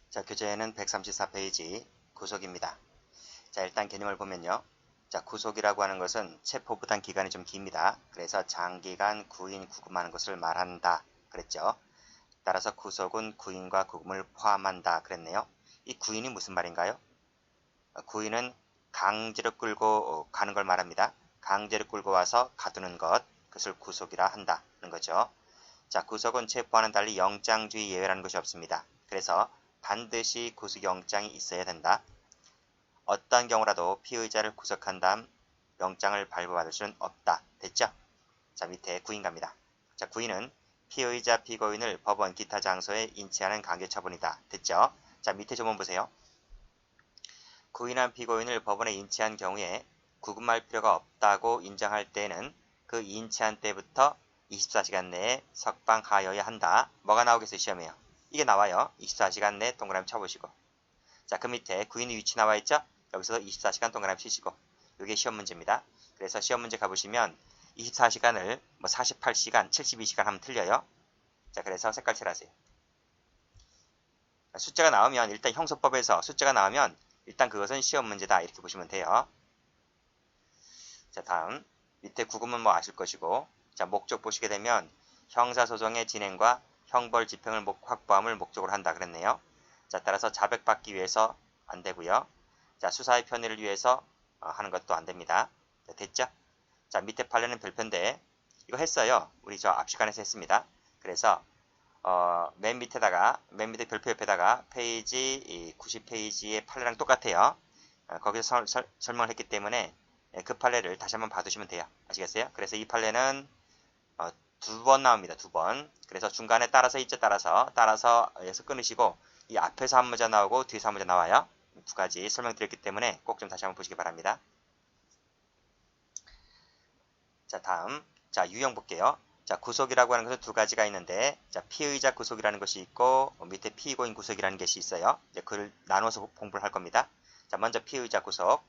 자, 교재는 134페이지 구속입니다. 자, 일단 개념을 보면요. 자, 구속이라고 하는 것은 체포보단 기간이 좀 깁니다. 그래서 장기간 구인, 구금하는 것을 말한다. 그랬죠. 따라서 구속은 구인과 구금을 포함한다. 그랬네요. 이 구인이 무슨 말인가요? 구인은 강제로 끌고 가는 걸 말합니다. 강제로 끌고 와서 가두는 것, 그것을 구속이라 한다는 거죠. 자, 구속은 체포와는 달리 영장주의 예외라는 것이 없습니다. 그래서 반드시 구속영장이 있어야 된다. 어떠한 경우라도 피의자를 구속한 다음 영장을 발부받을 수는 없다. 됐죠? 자, 밑에 구인 갑니다. 자, 구인은 피의자, 피고인을 법원, 기타 장소에 인치하는 강제처분이다. 됐죠? 자, 밑에 조문 보세요. 구인한 피고인을 법원에 인치한 경우에 구금할 필요가 없다고 인정할 때에는 그 인치한 때부터 24시간 내에 석방하여야 한다. 뭐가 나오겠어요? 시험에요. 이게 나와요. 24시간 내에 동그라미 쳐보시고. 자, 그 밑에 구인의 위치 나와 있죠? 여기서 24시간 동그라미 치시고. 이게 시험 문제입니다. 그래서 시험 문제 가보시면 24시간을 48시간, 72시간 하면 틀려요. 자, 그래서 색깔 칠하세요. 숫자가 나오면 일단 형소법에서 숫자가 나오면 일단 그것은 시험 문제다. 이렇게 보시면 돼요. 자, 다음 밑에 구금은 뭐 아실 것이고, 자, 목적 보시게 되면 형사소송의 진행과 형벌 집행을 확보함을 목적으로 한다 그랬네요. 자, 따라서 자백받기 위해서 안 되고요. 자, 수사의 편의를 위해서 하는 것도 안 됩니다. 자, 됐죠? 자, 밑에 판례는 별표인데 이거 했어요. 우리 저 앞 시간에서 했습니다. 그래서 맨 밑에 별표 옆에다가 페이지 90페이지의 판례랑 똑같아요. 거기서 설명을 했기 때문에 그 판례를 다시 한번 봐두시면 돼요. 아시겠어요? 그래서 이 판례는 두 번 나옵니다. 두 번. 그래서 중간에 따라서 있죠. 따라서에서 끊으시고 이 앞에서 한 문제 나오고 뒤에서 한 문제 나와요. 두 가지 설명드렸기 때문에 꼭 좀 다시 한번 보시기 바랍니다. 자, 다음. 자, 유형 볼게요. 자, 구속이라고 하는 것은 두 가지가 있는데, 자, 피의자 구속이라는 것이 있고, 밑에 피고인 구속이라는 것이 있어요. 이제 그걸 나눠서 공부를 할 겁니다. 자, 먼저 피의자 구속.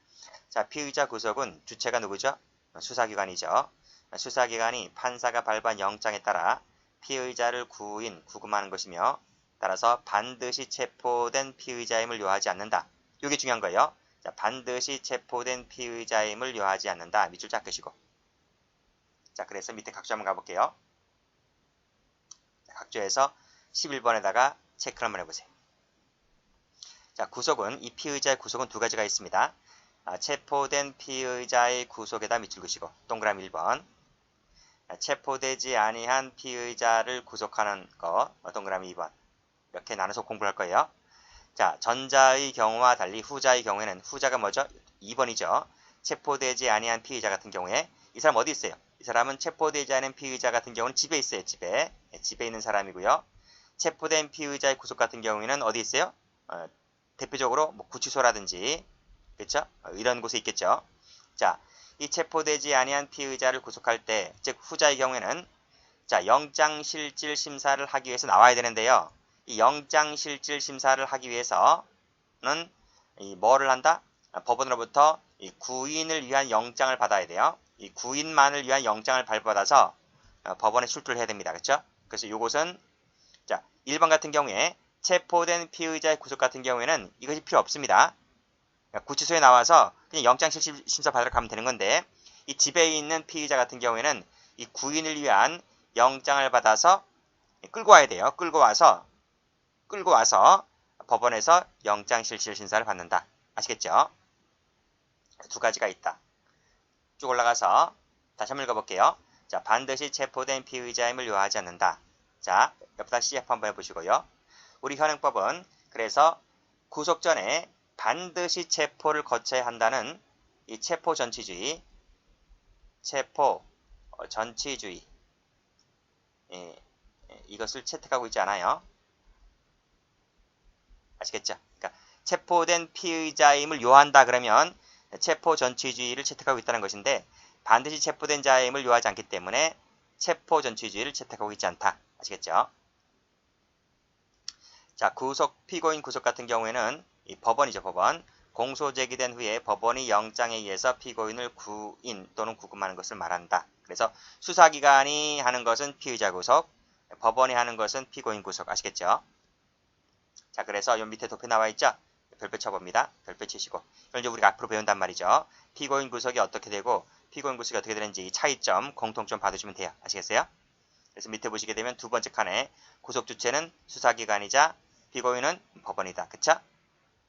자, 피의자 구속은 주체가 누구죠? 수사기관이죠. 수사기관이 판사가 발부한 영장에 따라 피의자를 구금하는 것이며, 따라서 반드시 체포된 피의자임을 요하지 않는다. 이게 중요한 거예요. 자, 반드시 체포된 피의자임을 요하지 않는다. 밑줄 쫙 끄시고. 자, 그래서 밑에 각주 한번 가볼게요. 각주에서 11번에다가 체크를 한번 해보세요. 자, 구속은, 이 피의자의 구속은 두 가지가 있습니다. 체포된 피의자의 구속에다 밑줄 그시고, 동그라미 1번. 체포되지 아니한 피의자를 구속하는 거, 동그라미 2번. 이렇게 나눠서 공부할 거예요. 자, 전자의 경우와 달리 후자의 경우에는, 후자가 뭐죠? 2번이죠. 체포되지 아니한 피의자 같은 경우에, 이 사람 어디 있어요? 이 사람은 체포되지 않은 피의자 같은 경우는 집에 있어요. 집에 있는 사람이고요. 체포된 피의자의 구속 같은 경우에는 어디 있어요? 대표적으로 뭐 구치소라든지, 그렇죠? 이런 곳에 있겠죠. 자, 이 체포되지 아니한 피의자를 구속할 때, 즉 후자의 경우에는 자, 영장실질 심사를 하기 위해서 나와야 되는데요. 이 영장실질 심사를 하기 위해서는 뭐를 한다? 법원으로부터 이 구인을 위한 영장을 받아야 돼요. 이 구인만을 위한 영장을 발부받아서 법원에 출두를 해야 됩니다. 그렇죠? 그래서 이것은 자, 1번 같은 경우에 체포된 피의자의 구속 같은 경우에는 이것이 필요 없습니다. 구치소에 나와서 그냥 영장실질심사 받으러 가면 되는 건데, 이 집에 있는 피의자 같은 경우에는 이 구인을 위한 영장을 받아서 끌고 와야 돼요. 끌고 와서 법원에서 영장실질심사를 받는다. 아시겠죠? 두 가지가 있다. 쭉 올라가서 다시 한번 읽어볼게요. 자, 반드시 체포된 피의자임을 요하지 않는다. 자, 옆에다 CF 한번 해보시고요. 우리 현행법은 그래서 구속 전에 반드시 체포를 거쳐야 한다는 이 체포 전치주의, 이것을 채택하고 있지 않아요. 아시겠죠? 그러니까 체포된 피의자임을 요한다 그러면 체포 전치주의를 채택하고 있다는 것인데, 반드시 체포된 자임을 요하지 않기 때문에 체포 전치주의를 채택하고 있지 않다. 아시겠죠? 자, 피고인 구속 같은 경우에는 이 법원이죠, 법원. 공소 제기된 후에 법원이 영장에 의해서 피고인을 구인 또는 구금하는 것을 말한다. 그래서 수사기관이 하는 것은 피의자 구속, 법원이 하는 것은 피고인 구속. 아시겠죠? 자, 그래서 요 밑에 도표 나와 있죠? 별표 쳐봅니다. 별표 치시고. 이걸 이제 우리가 앞으로 배운단 말이죠. 피고인 구속이 어떻게 되고 피고인 구속이 어떻게 되는지 차이점, 공통점 봐두시면 돼요. 아시겠어요? 그래서 밑에 보시게 되면 두 번째 칸에 구속 주체는 수사기관이자 피고인은 법원이다. 그쵸?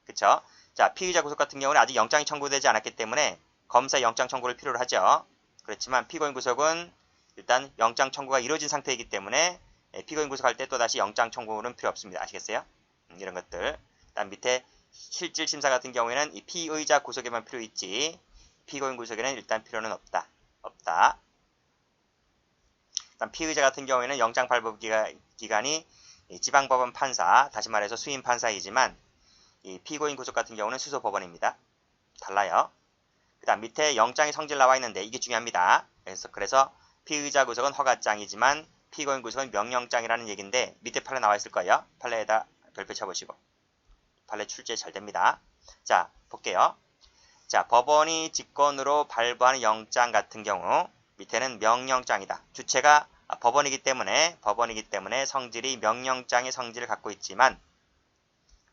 그쵸? 자, 피의자 구속 같은 경우는 아직 영장이 청구되지 않았기 때문에 검사 영장 청구를 필요로 하죠. 그렇지만 피고인 구속은 일단 영장 청구가 이루어진 상태이기 때문에 피고인 구속할 때 또다시 영장 청구는 필요 없습니다. 아시겠어요? 이런 것들. 그다음 밑에 실질 심사 같은 경우에는 이 피의자 구속에만 필요 있지 피고인 구속에는 일단 필요는 없다. 일단 피의자 같은 경우에는 영장 발부 기관이 지방법원 판사, 다시 말해서 수임 판사이지만 이 피고인 구속 같은 경우는 수소법원입니다. 달라요. 그 다음 밑에 영장이 성질 나와 있는데 이게 중요합니다. 그래서 피의자 구속은 허가장이지만 피고인 구속은 명령장이라는 얘기인데 밑에 판례 나와 있을 거예요. 판례에다 별표 쳐보시고. 판례 출제 잘 됩니다. 자, 볼게요. 자, 법원이 직권으로 발부하는 영장 같은 경우 밑에는 명령장이다. 주체가 법원이기 때문에 성질이 명령장의 성질을 갖고 있지만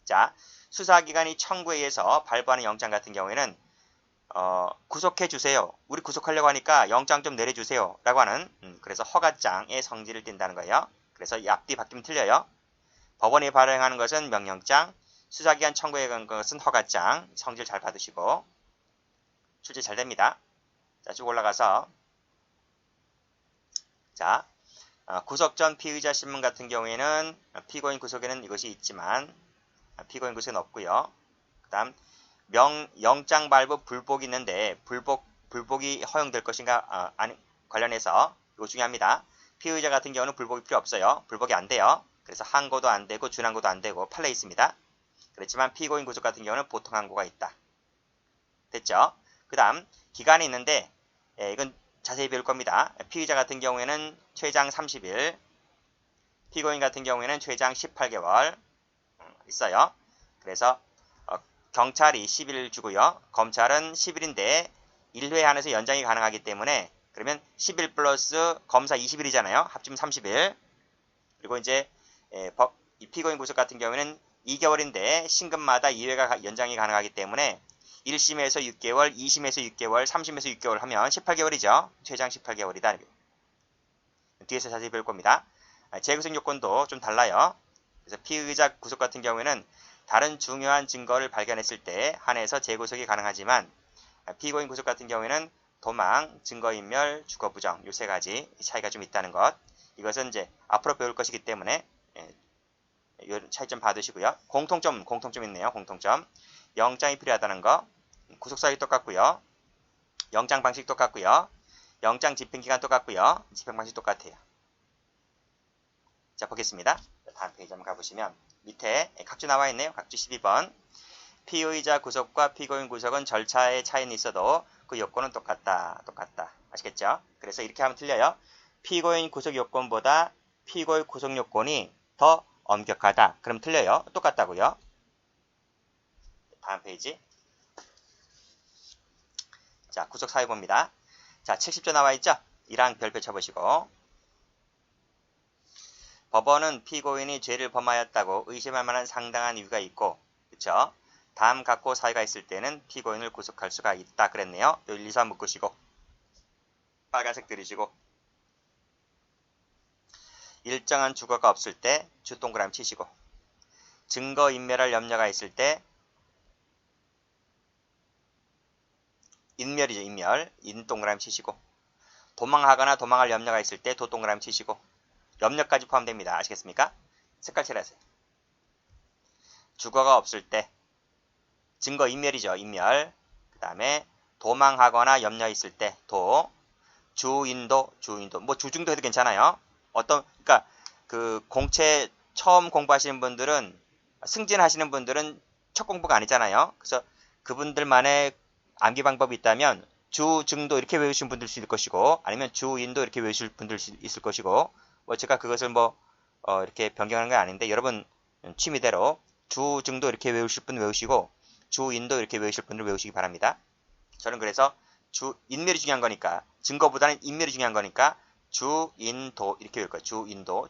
자, 수사기관이 청구에 의해서 발부하는 영장 같은 경우에는 구속해 주세요. 우리 구속하려고 하니까 영장 좀 내려주세요. 라고 하는 그래서 허가장의 성질을 띈다는 거예요. 그래서 이 앞뒤 바뀌면 틀려요. 법원이 발행하는 것은 명령장, 수사기관 청구에 간 것은 허가장. 성질 잘 받으시고 출제 잘 됩니다. 자, 쭉 올라가서 자, 구속 전 피의자 신문 같은 경우에는 피고인 구속에는 이것이 있지만 피고인 구속은 없고요. 그 다음 영장 발부 불복이 있는데 불복이 허용될 것인가 관련해서 이거 중요합니다. 피의자 같은 경우는 불복이 필요 없어요. 불복이 안 돼요. 그래서 항고도 안 되고 준항고도 안 되고 판례 있습니다. 그렇지만 피고인 구속 같은 경우는 보통 항고가 있다. 됐죠? 그 다음 기간이 있는데 이건 자세히 배울 겁니다. 피의자 같은 경우에는 최장 30일, 피고인 같은 경우에는 최장 18개월 있어요. 그래서 경찰이 10일 주고요. 검찰은 10일인데 1회 안에서 연장이 가능하기 때문에 그러면 10일 플러스 검사 20일이잖아요. 합치면 30일. 그리고 이제 이 피고인 구속 같은 경우에는 2개월인데 신금마다 2회가 연장이 가능하기 때문에 1심에서 6개월, 2심에서 6개월, 3심에서 6개월 하면 18개월이죠. 최장 18개월이다. 뒤에서 자세히 배울 겁니다. 재구속 요건도 좀 달라요. 그래서 피의자 구속 같은 경우에는 다른 중요한 증거를 발견했을 때 한해서 재구속이 가능하지만 피고인 구속 같은 경우에는 도망, 증거인멸, 주거부정 이 세 가지 차이가 좀 있다는 것. 이것은 이제 앞으로 배울 것이기 때문에 이 차이점 봐두시고요. 공통점 있네요. 공통점. 영장이 필요하다는 거. 구속사유 똑같고요. 영장 방식 똑같고요. 영장 집행기간 똑같고요. 집행방식 똑같아요. 자, 보겠습니다. 다음 페이지 한번 가보시면 밑에 각주 나와 있네요. 각주 12번. 피의자 구속과 피고인 구속은 절차의 차이는 있어도 그 요건은 똑같다. 아시겠죠? 그래서 이렇게 하면 틀려요. 피고인 구속 요건보다 피고인 구속 요건이 더 엄격하다. 그럼 틀려요. 똑같다고요. 다음 페이지. 자, 구속 사유 봅니다. 자, 70조 나와 있죠? 이랑 별표 쳐보시고. 법원은 피고인이 죄를 범하였다고 의심할 만한 상당한 이유가 있고, 그쵸? 다음 각고 사유가 있을 때는 피고인을 구속할 수가 있다. 그랬네요. 1, 2, 3 묶으시고, 빨간색 들이시고, 일정한 주거가 없을 때 주 동그라미 치시고, 증거 인멸할 염려가 있을 때 인멸이죠. 인 동그라미 치시고, 도망하거나 도망할 염려가 있을 때 도 동그라미 치시고, 염려까지 포함됩니다. 아시겠습니까? 색깔 칠하세요. 주거가 없을 때 증거 인멸이죠. 인멸. 그 다음에 도망하거나 염려 있을 때 도. 주인도 뭐 주중도 해도 괜찮아요. 그러니까 그 공채 처음 공부하시는 분들은 승진하시는 분들은 첫 공부가 아니잖아요. 그래서 그분들만의 암기 방법이 있다면 주증도 이렇게 외우시는 분들 있을 것이고 아니면 주인도 이렇게 외우실 분들 있을 것이고 제가 그것을 이렇게 변경하는 건 아닌데 여러분 취미대로 주증도 이렇게 외우실 분 외우시고 주인도 이렇게 외우실 분들 외우시기 바랍니다. 저는 그래서 인멸이 중요한 거니까 증거보다는 인멸이 중요한 거니까 주인도 이렇게 외울 거예요.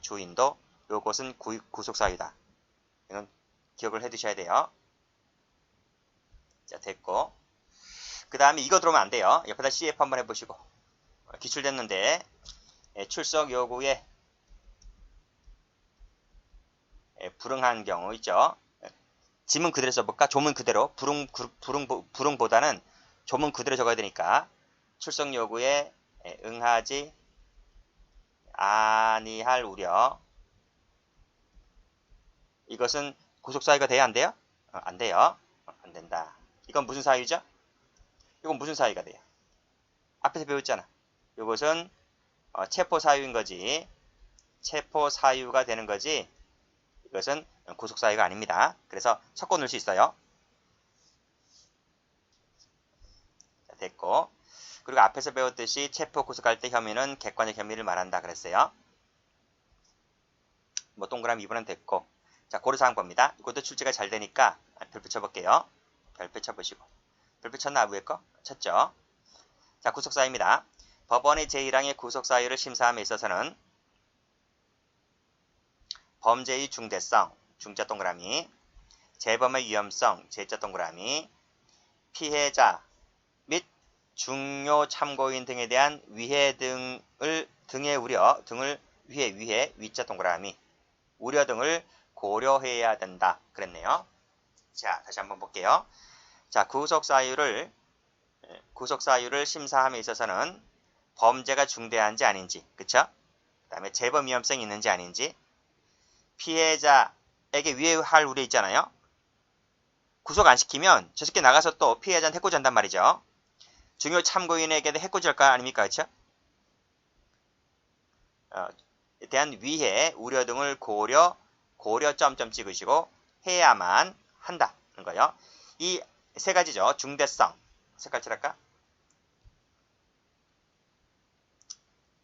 주인도 요것은 구속사유다. 이건 기억을 해 두셔야 돼요. 자, 됐고. 그 다음에 이거 들어오면 안 돼요. 옆에다 CF 한번 해보시고. 기출됐는데, 출석 요구에 불응한 경우 있죠. 지문 그대로 써볼까? 조문 그대로. 불응보다는 조문 그대로 적어야 되니까. 출석 요구에 응하지 아니할 우려. 이것은 구속사유가 돼야 안 돼요? 안 돼요. 안 된다. 이건 무슨 사유죠? 이건 무슨 사유가 돼요? 앞에서 배웠잖아. 이것은 체포사유인 거지. 체포사유가 되는 거지. 이것은 구속사유가 아닙니다. 그래서 섞어 놓을 수 있어요. 됐고. 그리고 앞에서 배웠듯이 체포 구속할 때 혐의는 객관적 혐의를 말한다 그랬어요. 뭐 동그라미 2번은 됐고. 자, 고려사항 봅니다. 이것도 출제가 잘 되니까 별표 쳐볼게요. 별표 쳐보시고. 별표 쳤나 위에 거? 쳤죠. 자, 구속사유입니다. 법원의 제1항의 구속사유를 심사함에 있어서는 범죄의 중대성, 중자 동그라미, 재범의 위험성, 제자 동그라미, 피해자 및 중요 참고인 등에 대한 위해 등의 우려, 등을 위해, 위자 동그라미, 우려 등을 고려해야 된다. 그랬네요. 자, 다시 한번 볼게요. 자, 구속사유를 심사함에 있어서는 범죄가 중대한지 아닌지, 그쵸? 그 다음에 재범 위험성이 있는지 아닌지, 피해자에게 위해할 우려 있잖아요. 구속 안 시키면 저 새끼 나가서 또 피해자한테 해코지 한단 말이죠. 중요 참고인에게도 해코지 할 거 아닙니까? 그쵸? 대한 위해, 우려 등을 고려 점점 찍으시고 해야만 한다는 거예요. 이 세 가지죠. 중대성. 색깔 칠할까?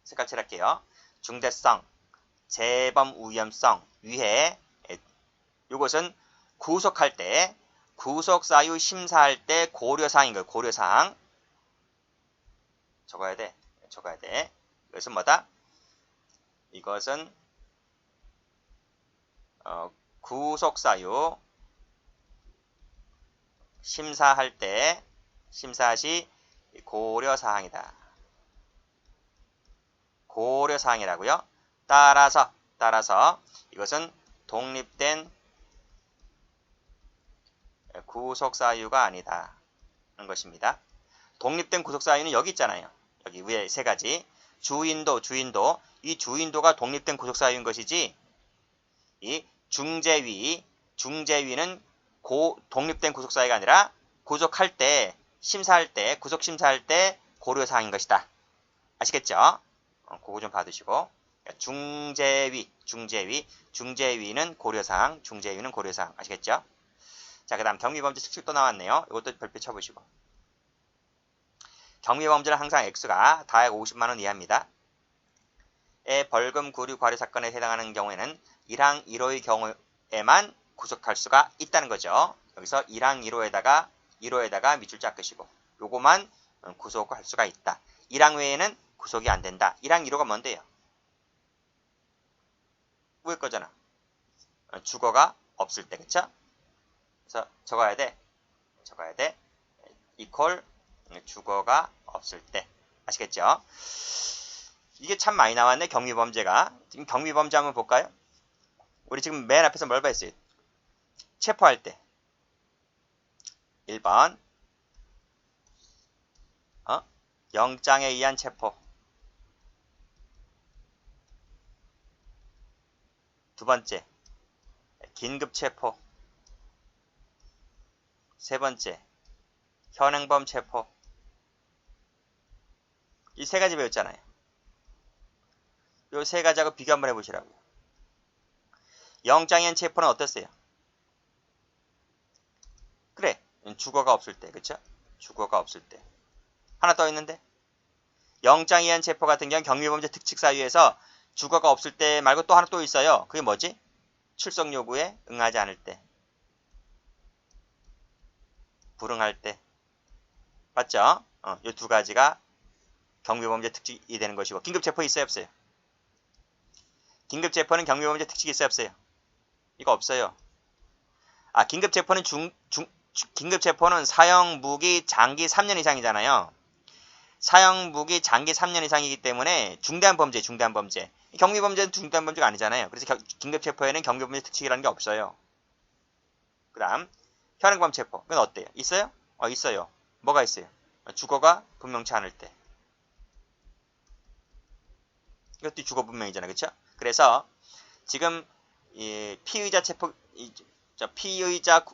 색깔 칠할게요. 중대성, 재범 위험성, 위해. 이것은 구속할 때, 구속사유 심사할 때 고려사항인 거예요. 고려사항. 적어야 돼. 이것은 뭐다? 이것은 구속사유 심사할 때, 심사시 고려사항이다. 고려사항이라고요. 따라서 이것은 독립된 구속사유가 아니다. 는 것입니다. 독립된 구속사유는 여기 있잖아요. 여기 위에 세 가지. 주인도. 이 주인도가 독립된 구속사유인 것이지, 이 중재위는 독립된 구속사유가 아니라 구속할 때, 구속 심사할 때 고려사항인 것이다. 아시겠죠? 그거 좀 봐두시고. 중재위는 고려사항, 아시겠죠? 자, 그 다음 경미범죄 특칙도 나왔네요. 이것도 별표 쳐보시고. 경미범죄는 항상 액수가 다액 50만원 이하입니다. 벌금, 구류, 과료 사건에 해당하는 경우에는 1항 1호의 경우에만 구속할 수가 있다는 거죠. 여기서 1항 1호에다가 밑줄 쫙 끄시고 요거만 구속할 수가 있다. 1항 외에는 구속이 안 된다. 1항 1호가 뭔데요? 위에 거잖아. 주거가 없을 때, 그쵸? 그래서 적어야 돼. 이퀄 주거가 없을 때. 아시겠죠? 이게 참 많이 나왔네, 경미범죄가. 지금 경미범죄 한번 볼까요? 우리 지금 맨 앞에서 뭘 봤어요? 체포할 때. 1번. 영장에 의한 체포. 두 번째. 긴급 체포. 세 번째. 현행범 체포. 이 세 가지 배웠잖아요. 이 세 가지하고 비교 한번 해보시라고요. 영장에 의한 체포는 어땠어요? 그래, 주거가 없을 때, 그쵸? 주거가 없을 때. 하나 더 있는데, 영장에 의한 체포 같은 경우는 경미범죄 특칙사유에서 주거가 없을 때 말고 또 하나 또 있어요. 그게 뭐지? 출석 요구에 응하지 않을 때. 불응할 때. 맞죠? 이 두 가지가 경미범죄 특칙이 되는 것이고, 긴급체포 있어요, 없어요? 긴급체포는 경미범죄 특칙이 있어요, 없어요? 이거 없어요. 긴급체포는 긴급체포는 사형무기 장기 3년 이상이잖아요. 사형무기 장기 3년 이상이기 때문에 중대한 범죄. 경미범죄는 중대한 범죄가 아니잖아요. 그래서 긴급체포에는 경미범죄 특칙이라는 게 없어요. 그 다음 현행범 체포. 그건 어때요? 있어요? 있어요. 뭐가 있어요? 주거가 분명치 않을 때. 이것도 주거 분명이잖아요. 그렇죠? 그래서 지금 이 피의자 체포, 피의자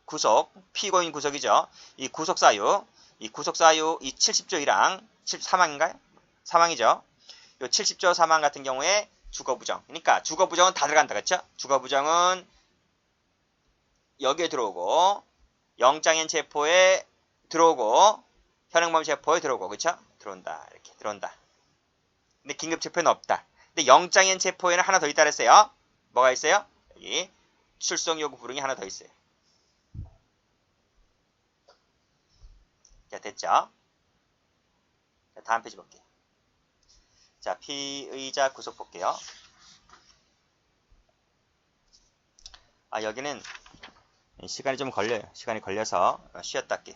구속, 피고인 구속이죠. 이 구속 사유, 이 70조 1항, 사망인가요? 사망이죠. 요 70조 사망 같은 경우에 주거 부정. 그러니까 주거 부정은 다 들어간다. 그렇죠? 주거 부정은 여기에 들어오고 영장인 체포에 들어오고 현행범 체포에 들어오고 그렇죠? 들어온다. 이렇게 들어온다. 근데 긴급 체포에는 없다. 근데 영장인 체포에는 하나 더 있다 그랬어요. 뭐가 있어요? 여기 출석 요구 불응이 하나 더 있어요. 자, 됐죠? 자, 다음 페이지 볼게요. 자, 피의자 구속 볼게요. 여기는 시간이 좀 걸려요. 시간이 걸려서 쉬었다 할게요.